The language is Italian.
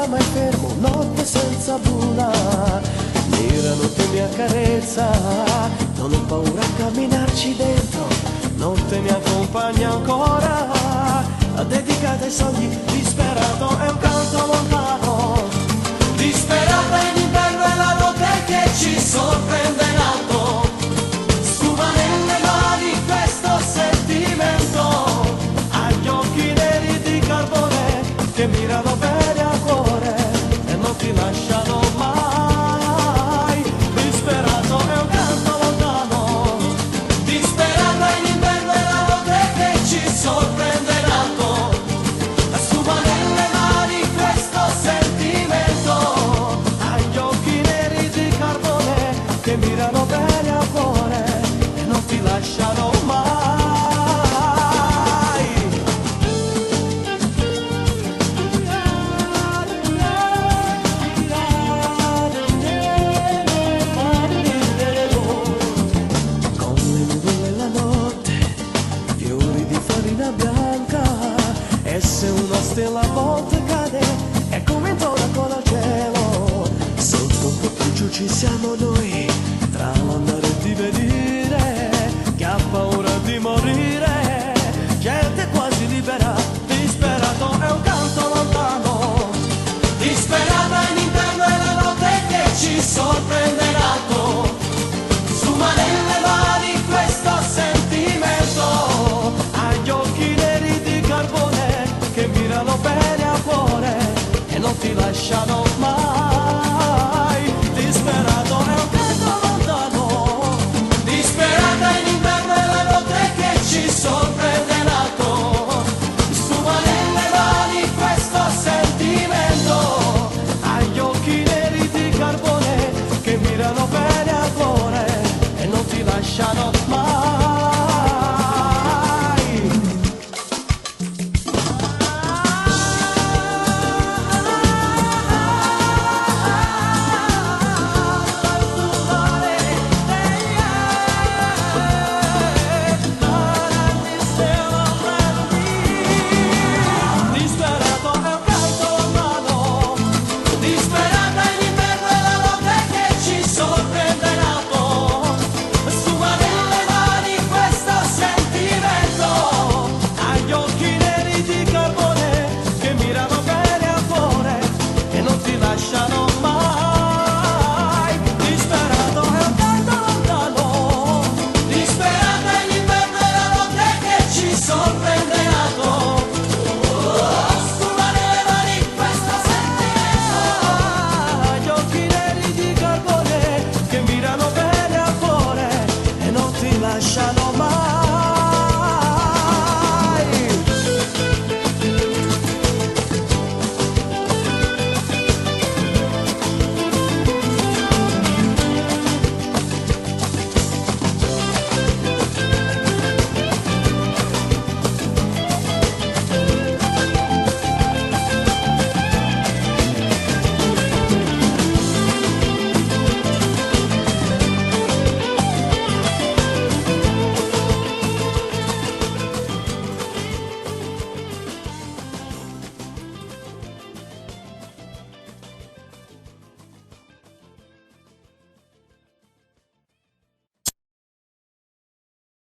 mai fermo, notte senza luna. Nera notte mi accarezza, non ho paura a camminarci dentro. Notte mi accompagna ancora, dedicata ai sogni, disperato è un canto lontano. Disperata in inverno è la notte che ci sorprende in alto. Sfuma nelle mani questo sentimento, agli occhi neri di carbone che mirano bene al cuore e non ti lasciano mai. Disperato è un canto lontano. Disperata in inverno è la notte che ci sorprende in alto. Sfuma nelle mani questo sentimento, agli occhi neri di carbone che mirano bene al cuore e non ti lasciano mai. Con le nuvole la notte, fiori di farina bianca, e se una stella a volte cade è come intorno con al cielo. Sotto un cappuccio ci siamo noi, tra l'andare e divenire, che ha paura di morire, gente quasi libera. Disperato è un canto lontano. Disperata in inverno è la notte che ci sorprende in alto. Sfuma nelle mani questo sentimento, agli occhi neri di carbone che mirano bene al cuore e non ti lasciano